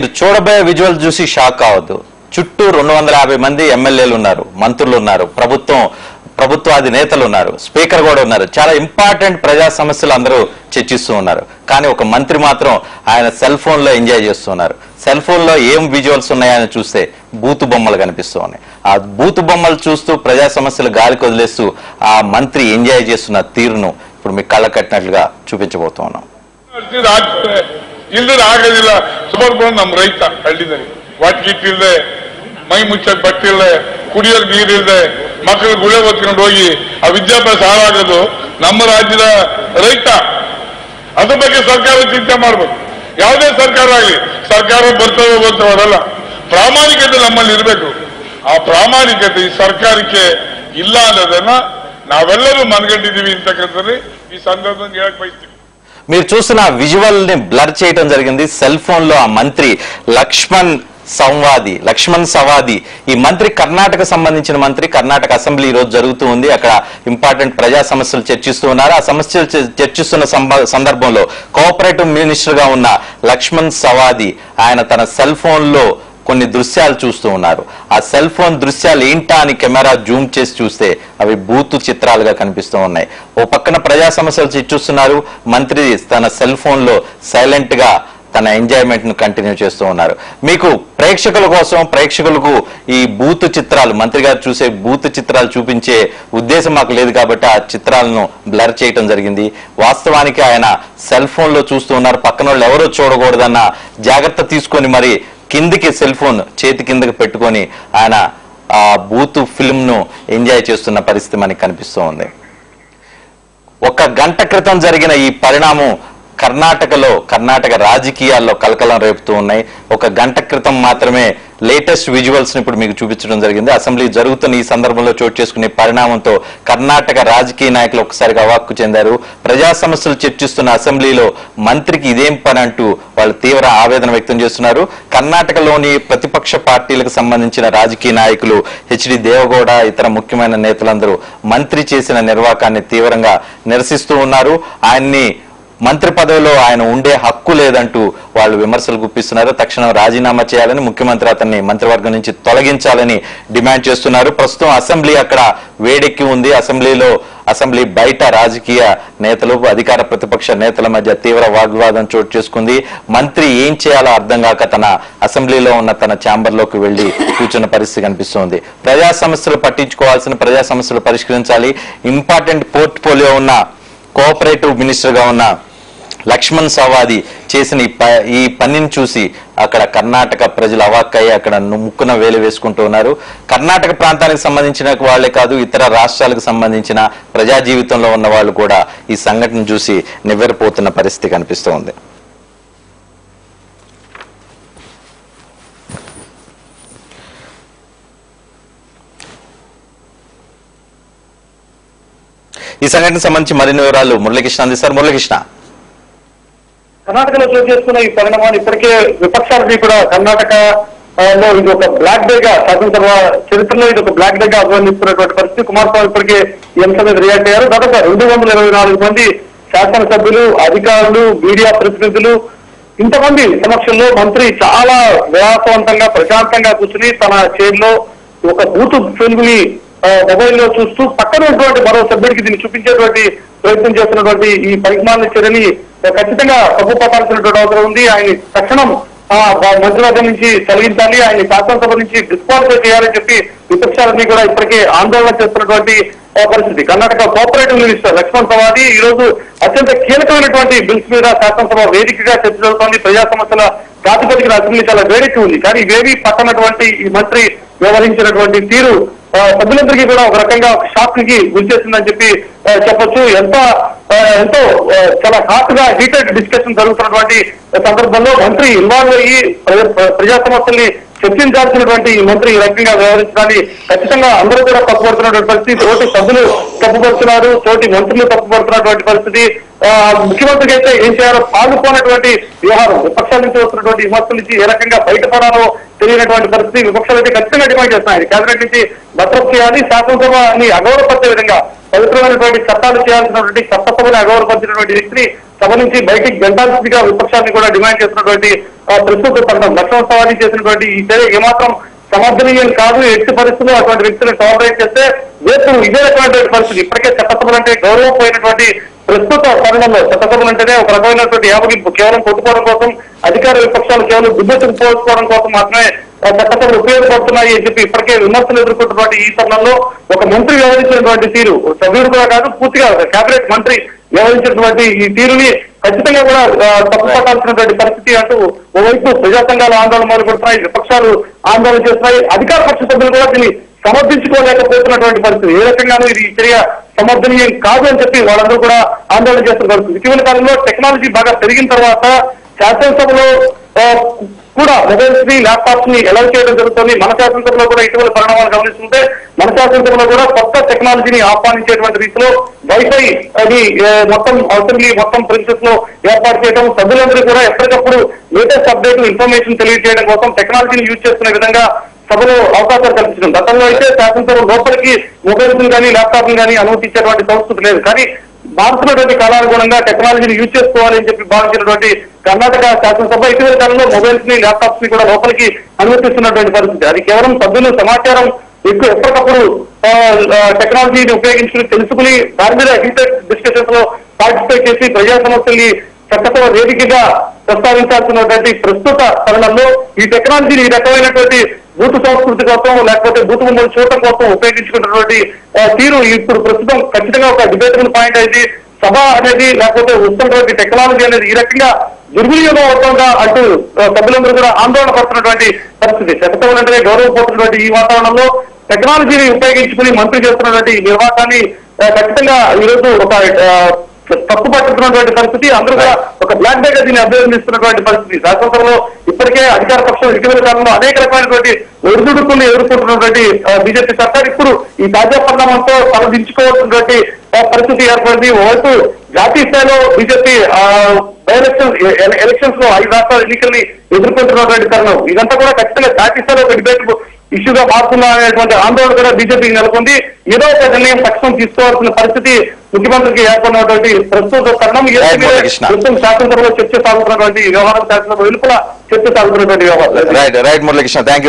మీరు చూడబోయే విజువల్ చూసి షాక్ కావద్దు. చుట్టూ 250 మంది ఎమ్మెల్యేలు ఉన్నారు, మంత్రులు ఉన్నారు, ప్రభుత్వాది నేతలు ఉన్నారు, స్పీకర్ కూడా ఉన్నారు. చాలా ఇంపార్టెంట్ ప్రజా సమస్యలు అందరూ చర్చిస్తూ ఉన్నారు. కానీ ఒక మంత్రి మాత్రం ఆయన సెల్ ఫోన్ లో ఎంజాయ్ చేస్తున్నారు. సెల్ ఫోన్ లో ఏం విజువల్స్ ఉన్నాయని చూస్తే బూతు బొమ్మలు కనిపిస్తూ ఉన్నాయి. ఆ బూతు బొమ్మలు చూస్తూ ప్రజా సమస్యలు గాలికి వదిలేస్తూ ఆ మంత్రి ఎంజాయ్ చేస్తున్న తీరును ఇప్పుడు మీకు కళ్ళ కట్టినట్లుగా చూపించబోతూ ఉన్నాం. ವಾಟ್ಗಿಟ್ಟಿಲ್ದೆ ಮೈ ಮುಚ್ಚಕ್ ಬಟ್ಟಿಲ್ದೆ ಕುಡಿಯೋಕ್ ನೀರಿಲ್ದೆ ಮಕ್ಕಳು ಗುಳೆ ಹೊತ್ಕೊಂಡು ಹೋಗಿ ಆ ವಿದ್ಯಾಭ್ಯಾಸ ಹಾಳಾಗೋದು ನಮ್ಮ ರಾಜ್ಯದ ರೈತ. ಅದ್ರ ಬಗ್ಗೆ ಸರ್ಕಾರ ಚಿಂತೆ ಮಾಡ್ಬೇಕು. ಯಾವುದೇ ಸರ್ಕಾರ ಆಗಲಿ, ಸರ್ಕಾರ ಬರ್ತವಲ್ಲ, ಪ್ರಾಮಾಣಿಕತೆ ನಮ್ಮಲ್ಲಿ ಇರಬೇಕು. ಆ ಪ್ರಾಮಾಣಿಕತೆ ಈ ಸರ್ಕಾರಕ್ಕೆ ಇಲ್ಲ ಅನ್ನೋದನ್ನ ನಾವೆಲ್ಲರೂ ಮನಗಂಡಿದ್ದೀವಿ ಅಂತಕ್ಕಂಥದ್ದು ಈ ಸಂದರ್ಭದಲ್ಲಿ ಹೇಳಕ್ ಬಯಸ್ತೀವಿ. మీరు చూస్తున్న విజువల్ ని బ్లర్ చేయడం జరిగింది. సెల్ ఫోన్ లో ఆ మంత్రి లక్ష్మణ్ సవాది ఈ మంత్రి కర్ణాటక సంబంధించిన మంత్రి. కర్ణాటక అసెంబ్లీ ఈ రోజు జరుగుతూ ఉంది. అక్కడ ఇంపార్టెంట్ ప్రజా సమస్యలు చర్చిస్తూ ఉన్నారు. ఆ సమస్యలు చర్చిస్తున్న సందర్భంలో కోఆపరేటివ్ మినిస్టర్ గా ఉన్న లక్ష్మణ్ సవాది ఆయన తన సెల్ ఫోన్ లో కొన్ని దృశ్యాలు చూస్తూ ఉన్నారు. ఆ సెల్ ఫోన్ దృశ్యాలు ఏంటా అని కెమెరా జూమ్ చేసి చూస్తే అవి బూతు చిత్రాలుగా కనిపిస్తూ ఉన్నాయి. ఓ పక్కన ప్రజా సమస్యలు చర్చిస్తున్నారు, మంత్రి తన సెల్ ఫోన్ లో సైలెంట్ గా తన ఎంజాయ్మెంట్ ను కంటిన్యూ చేస్తూ ఉన్నారు. మీకు ప్రేక్షకులకు ఈ బూతు చిత్రాలు, మంత్రి గారు చూసే బూతు చిత్రాలు చూపించే ఉద్దేశం మాకు లేదు కాబట్టి ఆ చిత్రాలను బ్లర్ చేయడం జరిగింది. వాస్తవానికి ఆయన సెల్ ఫోన్ లో చూస్తూ ఉన్నారు. పక్కన వాళ్ళు ఎవరో చూడకూడదన్న జాగ్రత్త తీసుకొని మరి కిందికి సెల్ ఫోన్ చేతి కిందకి పెట్టుకొని ఆయన ఆ బూతు ఫిల్మ్ ను ఎంజాయ్ చేస్తున్న పరిస్థితి మనకి కనిపిస్తూ ఉంది. 1 గంట క్రితం జరిగిన ఈ పరిణామం కర్ణాటక రాజకీయాల్లో కలకలం రేపుతూ ఉన్నాయి. 1 గంట క్రితం మాత్రమే లేటెస్ట్ విజువల్స్ ని ఇప్పుడు మీకు చూపించడం జరిగింది. అసెంబ్లీ జరుగుతున్న ఈ సందర్భంలో చోటు చేసుకునే పరిణామంతో కర్ణాటక రాజకీయ నాయకులు ఒక్కసారిగా అవాక్కు చెందారు. ప్రజా సమస్యలు చర్చిస్తున్న అసెంబ్లీలో మంత్రికి ఇదేం పని అంటూ వాళ్ళు తీవ్ర ఆవేదన వ్యక్తం చేస్తున్నారు. కర్ణాటకలోని ప్రతిపక్ష పార్టీలకు సంబంధించిన రాజకీయ నాయకులు హెచ్డి దేవగౌడ ఇతర ముఖ్యమైన నేతలందరూ మంత్రి చేసిన నిర్వాకాన్ని తీవ్రంగా నిరసిస్తూ ఉన్నారు. ఆయన్ని మంత్రి పదవిలో ఆయన ఉండే హక్కు లేదంటూ వాళ్ళు విమర్శలు గుప్పిస్తున్నారు. తక్షణం రాజీనామా చేయాలని, ముఖ్యమంత్రి అతన్ని మంత్రివర్గం నుంచి తొలగించాలని డిమాండ్ చేస్తున్నారు. ప్రస్తుతం అసెంబ్లీ అక్కడ వేడెక్కి ఉంది. అసెంబ్లీ బయట రాజకీయ నేతలు, అధికార ప్రతిపక్ష నేతల మధ్య తీవ్ర వాగ్వాదం చోటు చేసుకుంది. మంత్రి ఏం చేయాలో అర్థం కాక తన అసెంబ్లీలో ఉన్న తన ఛాంబర్ లోకి వెళ్లి కూర్చున్న పరిస్థితి కనిపిస్తోంది. ప్రజా సమస్యలు పట్టించుకోవాల్సిన, ప్రజా సమస్యలు పరిష్కరించాలి. ఇంపార్టెంట్ పోర్ట్ఫోలియో ఉన్న కోఆపరేటివ్ మినిస్టర్ గా ఉన్న లక్ష్మణ్ సవాది చేసిన ఈ పనిని చూసి అక్కడ కర్ణాటక ప్రజలు అవాక్కయ్యి అక్కడ ముక్కున వేలు వేసుకుంటూ ఉన్నారు. కర్ణాటక ప్రాంతానికి సంబంధించిన వాళ్లే కాదు, ఇతర రాష్ట్రాలకు సంబంధించిన ప్రజా జీవితంలో ఉన్న వాళ్ళు కూడా ఈ సంఘటన చూసి నివ్వెరపోతున్న పరిస్థితి కనిపిస్తూ ఉంది. ఈ సంఘటనకు సంబంధించి మరిన్ని వివరాలు మురళీకృష్ణ అందిస్తారు. మురళీకృష్ణ, కర్ణాటకలో చోటు చేసుకున్న ఈ పరిణామాన్ని ఇప్పటికే విపక్షాలకి కూడా కర్ణాటకలో ఇది ఒక బ్లాక్ డే గా, శాసనసభ చరిత్రలో ఇది ఒక బ్లాక్ డే గా అభివర్ణిస్తున్నటువంటి పరిస్థితి. కుమారస్వామి ఇప్పటికే ఈ అంశం మీద రియాక్ట్ అయ్యారు. దాదాపు 224 మంది శాసనసభ్యులు, అధికారులు, మీడియా ప్రతినిధులు ఇంతమంది సమక్షంలో మంత్రి చాలా విలాసవంతంగా ప్రశాంతంగా కూర్చుని తన చైర్లో ఒక బూత్ ఫిల్మ్ ని మొబైల్లో చూస్తూ పక్కన ఉన్నటువంటి మరో సభ్యుడికి దీన్ని చూపించేటువంటి ప్రయత్నం చేస్తున్నటువంటి ఈ పరిమాణ చర్యని ఖచ్చితంగా తప్పుపట్టాల్సినటువంటి అవసరం ఉంది. ఆయన తక్షణం మంత్రివర్గం నుంచి తొలగించాలి, ఆయన శాసనసభ నుంచి డిస్క్వాలిఫై చేయాలని చెప్పి విపక్షాలన్నీ కూడా ఇప్పటికే ఆందోళన చేస్తున్నటువంటి పరిస్థితి. కర్ణాటక కోఆపరేటివ్ మినిస్టర్ లక్ష్మణ్ సవాది ఈ రోజు అత్యంత కీలకమైనటువంటి బిల్స్ మీద శాసనసభ వేదికగా చర్చ జరుగుతోంది. ప్రజా సమస్యల ప్రాతిపదికన అసెంబ్లీ చాలా వేడెక్కి ఉంది. కానీ ఇవేవి పట్టనటువంటి ఈ మంత్రి వ్యవహరించినటువంటి తీరు సభ్యులందరికీ కూడా ఒక రకంగా ఒక షాక్ కి గురిచేసిందని చెప్పి చెప్పొచ్చు. ఎంతో చాలా హాట్ గా హీటెడ్ డిస్కషన్ జరుగుతున్నటువంటి సందర్భంలో మంత్రి ఇన్వాల్వ్ అయ్యి ప్రజా సమస్యల్ని చర్చించాల్సినటువంటి ఈ మంత్రి ఈ రకంగా వ్యవహరించడాన్ని ఖచ్చితంగా అందరూ కూడా తప్పుపడుతున్నటువంటి పరిస్థితి. తోటి సభ్యులు తప్పుపడుతున్నారు, తోటి మంత్రులు తప్పుపడుతున్నటువంటి పరిస్థితి. ముఖ్యమంత్రికి అయితే ఏం చేయాలో పాల్గొనటువంటి వ్యవహారం, విపక్షాల నుంచి వస్తున్నటువంటి విమర్శల నుంచి ఏ రకంగా బయటపడాలో తెలియనటువంటి పరిస్థితి. విపక్షాలు అయితే ఖచ్చితంగా డిమాండ్ చేస్తున్నాయి. కేబినెట్ నుంచి బర్తరఫ్ చేయాలి, శాసనసభని అగౌరవపరిచే విధంగా పవిత్రమైనటువంటి చట్టాలు చేయాల్సినటువంటి చట్టసభని అగౌరవపరిచినటువంటి వ్యక్తిని సభ నుంచి బయటికి గంటాల్సిందిగా విపక్షాన్ని కూడా డిమాండ్ చేస్తున్నటువంటి ప్రస్తుత తరుణం. లక్ష్మణ సవారీ చేసినటువంటి ఈ చర్య ఏమాత్రం సమర్థనీయం కాదు. ఎట్టి పరిస్థితుల్లో అటువంటి వ్యక్తులను టాలరేట్ చేస్తే రేపు ఇదే రకమైనటువంటి పరిస్థితి. ఇప్పటికే చట్టసభలు అంటే గౌరవపోయినటువంటి ప్రస్తుత తరుణంలో చట్టసభలు అంటేనే ఒక రకమైనటువంటి యావగింపు, కేవలం కొట్టుకోవడం కోసం, అధికార విపక్షాలు కేవలం దుబ్బెత్తుకు పోసుకోవడం కోసం మాత్రమే చట్టసభలు ఉపయోగపడుతున్నాయి అని చెప్పి ఇప్పటికే విమర్శలు ఎదుర్కొంటున్నటువంటి ఈ తరుణంలో ఒక మంత్రి వ్యవహరించినటువంటి తీరు, సభ్యుడు కూడా కాదు పూర్తిగా కేబినెట్ మంత్రి వ్యవహరించినటువంటి ఈ తీరుని ఖచ్చితంగా కూడా తప్పుపట్టాల్సినటువంటి పరిస్థితి అంటూ ఓవైపు ప్రజా సంఘాలు ఆందోళన మొదలుపెడుతున్నాయి, విపక్షాలు ఆందోళన చేస్తున్నాయి, అధికార పక్ష సభ్యులు కూడా దీన్ని సమర్థించుకోలేకపోతున్నటువంటి పరిస్థితి. ఏ రకంగానూ ఇది చర్య సమర్థనీయం కాదు అని చెప్పి వాళ్ళందరూ కూడా ఆందోళన చేస్తున్న పరిస్థితి. ఇటీవల కాలంలో టెక్నాలజీ బాగా పెరిగిన తర్వాత శాసనసభలో కూడా మొబైల్స్ ని, ల్యాప్టాప్స్ ని అలౌ చేయడం జరుగుతుంది. మన శాసనసభలో కూడా ఇటీవల పరిణామాలు గమనిస్తుంటే మన శాసనసభలో కూడా కొత్త టెక్నాలజీని ఆహ్వానించేటువంటి రీతిలో వైఫై అది మొత్తం అసెంబ్లీ మొత్తం ప్రిన్సెస్ లో ఏర్పాటు చేయడం, సభ్యులందరూ కూడా ఎప్పటికప్పుడు లేటెస్ట్ అప్డేట్ ఇన్ఫర్మేషన్ తెలియజేయడం కోసం టెక్నాలజీని యూజ్ చేసుకునే విధంగా సభలో అవకాశాలు కల్పించడం. గతంలో అయితే శాసనసభ లోపలికి మొబైల్స్ కానీ ల్యాప్టాప్ కానీ అనుమతించేటువంటి సంస్కృతి లేదు. కానీ మారుతున్నటువంటి కాలానుగుణంగా టెక్నాలజీని యూజ్ చేసుకోవాలని చెప్పి భావించినటువంటి కర్ణాటక శాసనసభ ఇటీవల కాలంలో మొబైల్స్ ని, ల్యాప్టాప్స్ ని కూడా లోపలికి అనుమతిస్తున్నటువంటి పరిస్థితి. అది కేవలం సభ్యులు సమాచారం ఎప్పటికప్పుడు టెక్నాలజీని ఉపయోగించుకుని తెలుసుకుని దాని మీద హీటెడ్ డిస్కషన్స్ లో పార్టిసిపేట్ చేసి ప్రజా సమస్యల్ని చట్టసభ వేదికగా ప్రస్తావించాల్సినటువంటి ప్రస్తుత తరుణంలో ఈ టెక్నాలజీని ఈ రకమైనటువంటి బూతు సంస్కృతి కోసం లేకపోతే బూతు బొమ్మలు చూడటం కోసం ఉపయోగించుకున్నటువంటి తీరు ఇప్పుడు ప్రస్తుతం ఖచ్చితంగా ఒక డిబేటబుల్ పాయింట్ అయింది. సభ అనేది లేకపోతే వస్తున్నటువంటి టెక్నాలజీ అనేది ఈ రకంగా దుర్వినియోగం అవుతుందా అంటూ సభ్యులందరూ కూడా ఆందోళన పడుతున్నటువంటి పరిస్థితి. చట్టసభలు అంటే గౌరవపోతున్నటువంటి ఈ వాతావరణంలో టెక్నాలజీని ఉపయోగించుకుని మంత్రి చేస్తున్నటువంటి ఈ నిర్వాహాన్ని ఖచ్చితంగా ఈరోజు ఒక తప్పు పట్టుతున్నటువంటి పరిస్థితి. అందరూ కూడా ఒక బ్లాక్ డే గా దీన్ని అభ్యర్థిస్తున్నటువంటి పరిస్థితి. శాసనసభలో ఇప్పటికే అధికార పక్షం ఇటీవల కాలంలో అనేక రకమైనటువంటి ఒడిదుడుకులు ఎదుర్కొంటున్నటువంటి బీజేపీ సర్కార్ ఇప్పుడు ఈ తాజా పరిణామంతో తలదించుకోవాల్సినటువంటి పరిస్థితి ఏర్పడింది. ఓవైపు జాతీయ స్థాయిలో బీజేపీ ఎలక్షన్స్ లో 5 రాష్ట్రాల ఎన్నికల్ని ఎదుర్కొంటున్నటువంటి తరుణం. ఇదంతా కూడా ఖచ్చితంగా జాతీయ స్థాయిలో ఒక డిబేట్ ఇష్యూగా మారుతుందా అనేటువంటి ఆందోళన కూడా బీజేపీ నెలకొంది. ఏదో ఒక నిర్ణయం తక్షణం తీసుకోవాల్సిన పరిస్థితి ముఖ్యమంత్రికి ఏర్పడినటువంటి ప్రస్తుత తరుణం. ప్రస్తుతం శాసనసభలో చర్చ సాగుతున్నటువంటి వ్యవహారం, శాసనసభ వెలుపల చర్చ సాగుతున్నటువంటి వ్యవహారం. Right Muralikrishna, thank you.